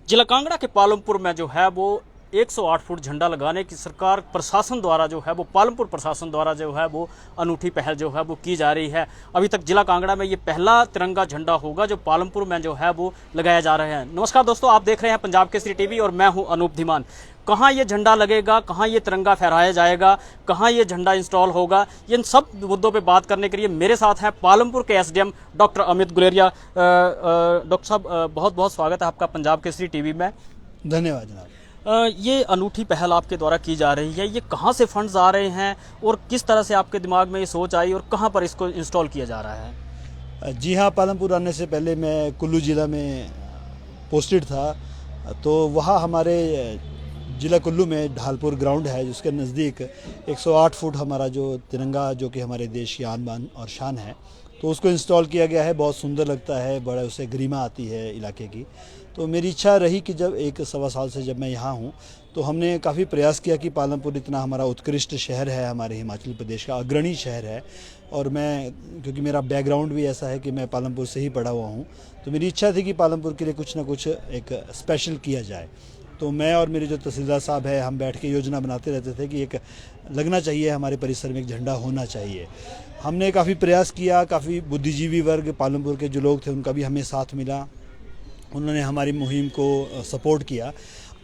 जिला कांगड़ा के पालमपुर में जो है वो 108 फुट झंडा लगाने की सरकार प्रशासन द्वारा जो है वो पालमपुर प्रशासन द्वारा जो है वो अनूठी पहल जो है वो की जा रही है। अभी तक जिला कांगड़ा में ये पहला तिरंगा झंडा होगा जो पालमपुर में जो है वो लगाया जा रहा है। नमस्कार दोस्तों, आप देख रहे हैं पंजाब केसरी टीवी और मैं हूं अनूप धीमान। कहाँ ये झंडा लगेगा, कहाँ ये तिरंगा फहराया जाएगा, कहाँ ये झंडा इंस्टॉल होगा, इन सब मुद्दों पे बात करने के लिए मेरे साथ हैं पालमपुर के SDM doctor Amit Guleria. Doctor साहब, बहुत बहुत स्वागत है आपका पंजाब केसरी टीवी में। धन्यवाद जनाब। ये अनूठी पहल आपके द्वारा की जा रही है, ये कहाँ से फंड्स आ रहे हैं और किस तरह से आपके दिमाग में ये सोच आई और कहाँ पर इसको इंस्टॉल किया जा रहा है? जी हाँ, पालमपुर आने से पहले मैं कुल्लू ज़िला में पोस्टेड था, तो वहाँ हमारे ज़िला कुल्लू में ढालपुर ग्राउंड है जिसके नज़दीक 108 फुट हमारा जो तिरंगा जो कि हमारे देश की आन बान और शान है, तो उसको इंस्टॉल किया गया है। बहुत सुंदर लगता है, बड़ा उससे गरिमा आती है इलाके की। तो मेरी इच्छा रही कि जब 1 सवा साल से जब मैं यहाँ हूँ तो हमने काफ़ी प्रयास किया कि पालमपुर इतना हमारा उत्कृष्ट शहर है, हमारे हिमाचल प्रदेश का अग्रणी शहर है, और मैं क्योंकि मेरा बैकग्राउंड भी ऐसा है कि मैं पालमपुर से ही पढ़ा हुआ हूँ, तो मेरी इच्छा थी कि पालमपुर के लिए कुछ ना कुछ एक स्पेशल किया जाए। तो मैं और मेरे जो तहसीलदार साहब है, हम बैठ के योजना बनाते रहते थे कि एक लगना चाहिए, हमारे परिसर में एक झंडा होना चाहिए। हमने काफ़ी प्रयास किया, काफ़ी बुद्धिजीवी वर्ग पालमपुर के जो लोग थे उनका भी हमें साथ मिला, उन्होंने हमारी मुहिम को सपोर्ट किया,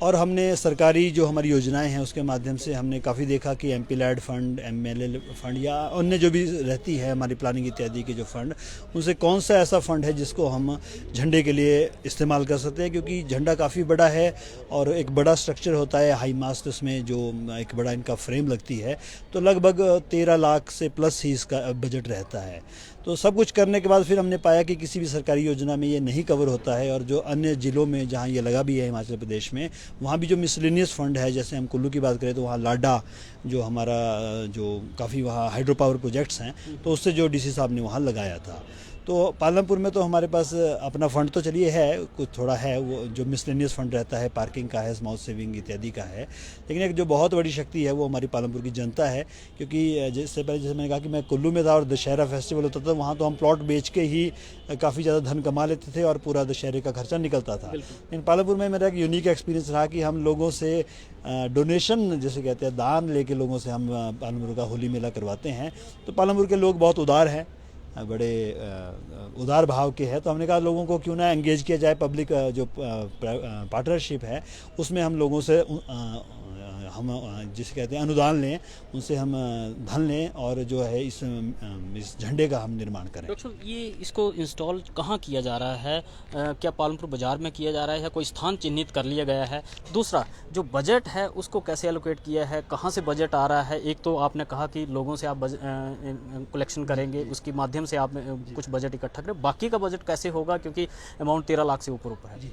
और हमने सरकारी जो हमारी योजनाएं हैं उसके माध्यम से हमने काफ़ी देखा कि MP LAD fund, MLA fund या अन्य जो भी रहती है हमारी प्लानिंग इत्यादि के जो फंड, उनसे कौन सा ऐसा फंड है जिसको हम झंडे के लिए इस्तेमाल कर सकते हैं, क्योंकि झंडा काफ़ी बड़ा है और एक बड़ा स्ट्रक्चर होता है, हाई मास्ट, उसमें जो एक बड़ा इनका फ्रेम लगती है, तो लगभग 13 लाख से प्लस ही इसका बजट रहता है। तो सब कुछ करने के बाद फिर हमने पाया कि किसी भी सरकारी योजना में ये नहीं कवर होता है, और जो अन्य ज़िलों में जहाँ ये लगा भी है हिमाचल प्रदेश में, वहाँ भी जो मिसलेनियस फंड है, जैसे हम कुल्लू की बात करें तो वहाँ लाडा जो हमारा जो काफ़ी वहाँ हाइड्रो पावर प्रोजेक्ट्स हैं, तो उससे जो डीसी साहब ने वहाँ लगाया था। तो पालमपुर में तो हमारे पास अपना फ़ंड तो चलिए है, कुछ थोड़ा है, वो जो मिसलेनियस फ़ंड रहता है, पार्किंग का है, स्माउथ सेविंग इत्यादि का है, लेकिन एक जो बहुत बड़ी शक्ति है वो हमारी पालमपुर की जनता है। क्योंकि जिससे पहले जैसे मैंने कहा कि मैं कुल्लू में था और दशहरा फेस्टिवल होता था, वहाँ तो हम प्लॉट बेच के ही काफ़ी ज़्यादा धन कमा लेते थे और पूरा दशहरे का खर्चा निकलता था। लेकिन पालमपुर में मेरा एक यूनिक एक्सपीरियंस रहा कि हम लोगों से डोनेशन जैसे कहते हैं, दान लेके लोगों से हम पालमपुर का होली मेला करवाते हैं। तो पालमपुर के लोग बहुत उदार हैं, बड़े उदार भाव के हैं, तो हमने कहा लोगों को क्यों ना एंगेज किया जाए, पब्लिक जो पार्टनरशिप है उसमें हम लोगों से हम जिसे कहते हैं अनुदान लें, उनसे हम धन लें और जो है इस झंडे का हम निर्माण करें। डॉक्टर साहब, ये इसको इंस्टॉल कहाँ किया जा रहा है? क्या पालमपुर बाजार में किया जा रहा है या कोई स्थान चिन्हित कर लिया गया है? दूसरा, जो बजट है उसको कैसे एलोकेट किया है, कहाँ से बजट आ रहा है? एक तो आपने कहा कि लोगों से आप कलेक्शन करेंगे, उसके माध्यम से आप कुछ बजट इकट्ठा करें, बाकी का बजट कैसे होगा, क्योंकि अमाउंट 13 लाख से ऊपर है? जी,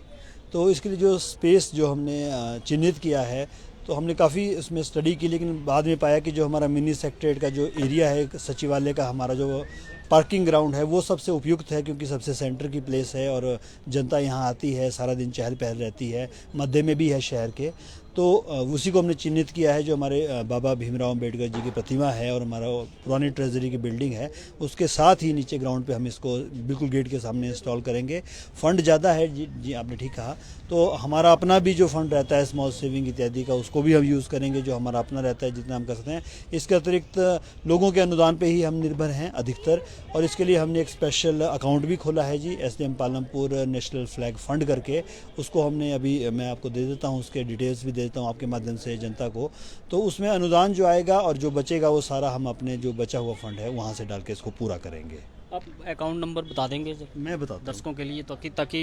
तो इसके लिए जो स्पेस जो हमने चिन्हित किया है, तो हमने काफ़ी इसमें स्टडी की, लेकिन बाद में पाया कि जो हमारा मिनी सेक्रेटरीट का जो एरिया है, सचिवालय का हमारा जो पार्किंग ग्राउंड है, वो सबसे उपयुक्त है, क्योंकि सबसे सेंटर की प्लेस है और जनता यहाँ आती है, सारा दिन चहल पहल रहती है, मध्य में भी है शहर के। तो उसी को हमने चिन्हित किया है, जो हमारे बाबा भीमराव अम्बेडकर जी की प्रतिमा है और हमारा पुरानी ट्रेजरी की बिल्डिंग है, उसके साथ ही नीचे ग्राउंड पे हम इसको बिल्कुल गेट के सामने इंस्टॉल करेंगे। फ़ंड ज़्यादा है जी, आपने ठीक कहा। तो हमारा अपना भी जो फ़ंड रहता है स्मॉल सेविंग इत्यादि का, उसको भी हम यूज़ करेंगे, जो हमारा अपना रहता है जितना हम कर सकते हैं। इसके अतिरिक्त लोगों के अनुदान पर ही हम निर्भर हैं अधिकतर, और इसके लिए हमने एक स्पेशल अकाउंट भी खोला है जी, SDM Palampur national flag fund करके। उसको हमने अभी मैं आपको दे देता हूँ, उसके डिटेल्स भी दे देता हूँ आपके माध्यम से जनता को। तो उसमें अनुदान जो आएगा और जो बचेगा वो सारा हम अपने जो बचा हुआ फंड है वहाँ से डाल के इसको पूरा करेंगे। आप अकाउंट नंबर बता देंगे मैं बताता हूँ दर्शकों के लिए, ताकि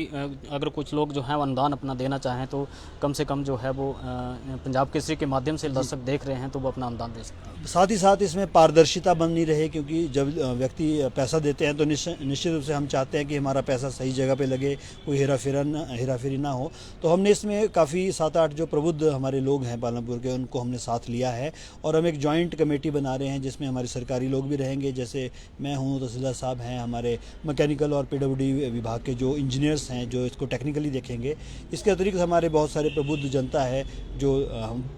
अगर कुछ लोग जो हैं अनुदान अपना देना चाहें तो कम से कम जो है वो पंजाब केसरी के माध्यम से दर्शक देख रहे हैं तो वो अपना अनुदान दे सकते हैं। साथ ही साथ इसमें पारदर्शिता बनी रहे, क्योंकि जब व्यक्ति पैसा देते हैं तो निश्चित रूप से हम चाहते हैं कि हमारा पैसा सही जगह पे लगे, कोई हेराफेरी ना हो। तो हमने इसमें काफ़ी 7-8 जो प्रबुद्ध हमारे लोग हैं पालमपुर के, उनको हमने साथ लिया है, और हम एक जॉइंट कमेटी बना रहे हैं जिसमें हमारे सरकारी लोग भी रहेंगे, जैसे मैं हूँ, तहसीलदार साहब साहब हैं, हमारे मैकेनिकल और पीडब्ल्यूडी विभाग के जो इंजीनियर्स हैं जो इसको टेक्निकली देखेंगे। इसके अतिरिक्त हमारे बहुत सारे प्रबुद्ध जनता है जो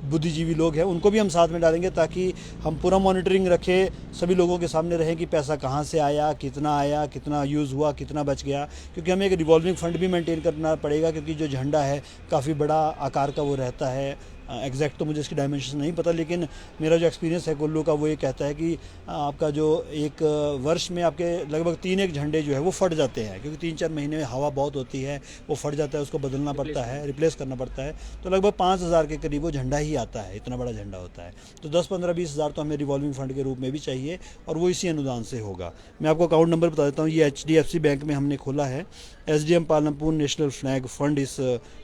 बुद्धिजीवी लोग हैं, उनको भी हम साथ में डालेंगे ताकि हम पूरा मॉनिटरिंग रखें, सभी लोगों के सामने रहें कि पैसा कहाँ से आया, कितना यूज़ हुआ, कितना बच गया। क्योंकि हमें एक रिवॉल्विंग फंड भी मेंटेन करना पड़ेगा, क्योंकि जो झंडा है काफ़ी बड़ा आकार का वो रहता है। एग्जैक्ट तो मुझे इसकी डायमेंशन नहीं पता, लेकिन मेरा जो एक्सपीरियंस है कुल्लू का वो ये कहता है कि आपका जो एक वर्ष में आपके लगभग 3 झंडे जो है वो फट जाते हैं, क्योंकि 3-4 महीने में हवा बहुत होती है, वो फट जाता है, उसको बदलना पड़ता है, रिप्लेस करना पड़ता है। तो लगभग 5,000 के करीब वो झंडा ही आता है, इतना बड़ा झंडा होता है। तो 10-15-20 हज़ार तो हमें रिवॉल्विंग फंड के रूप में भी चाहिए, और वो इसी अनुदान से होगा। मैं आपको अकाउंट नंबर बता देता हूँ, ये HDFC बैंक में हमने खोला है। SDM Palampur national flag fund इस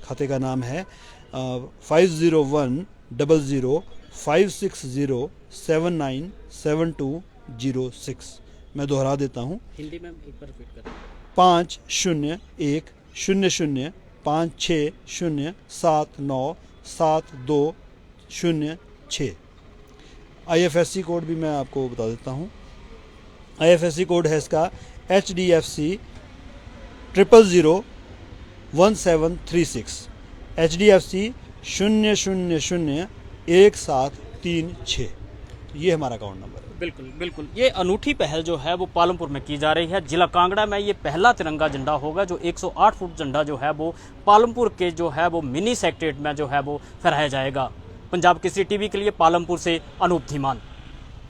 खाते का नाम है। 5015607607972006। मैं दोहरा देता हूँ, हिंदी में एक बार रिपीट करें। 50100560797206। IFSC कोड भी मैं आपको बता देता हूँ। IFSC कोड है इसका HDFC 0001736, HDFC 0001736। ये हमारा अकाउंट नंबर है। बिल्कुल बिल्कुल, ये अनूठी पहल जो है वो पालमपुर में की जा रही है। जिला कांगड़ा में ये पहला तिरंगा झंडा होगा जो 108 फुट झंडा जो है वो पालमपुर के जो है वो मिनी सेक्रेटरीट में जो है वो फहराया जाएगा। पंजाब केसरी टीवी के लिए पालमपुर से अनूप धीमान।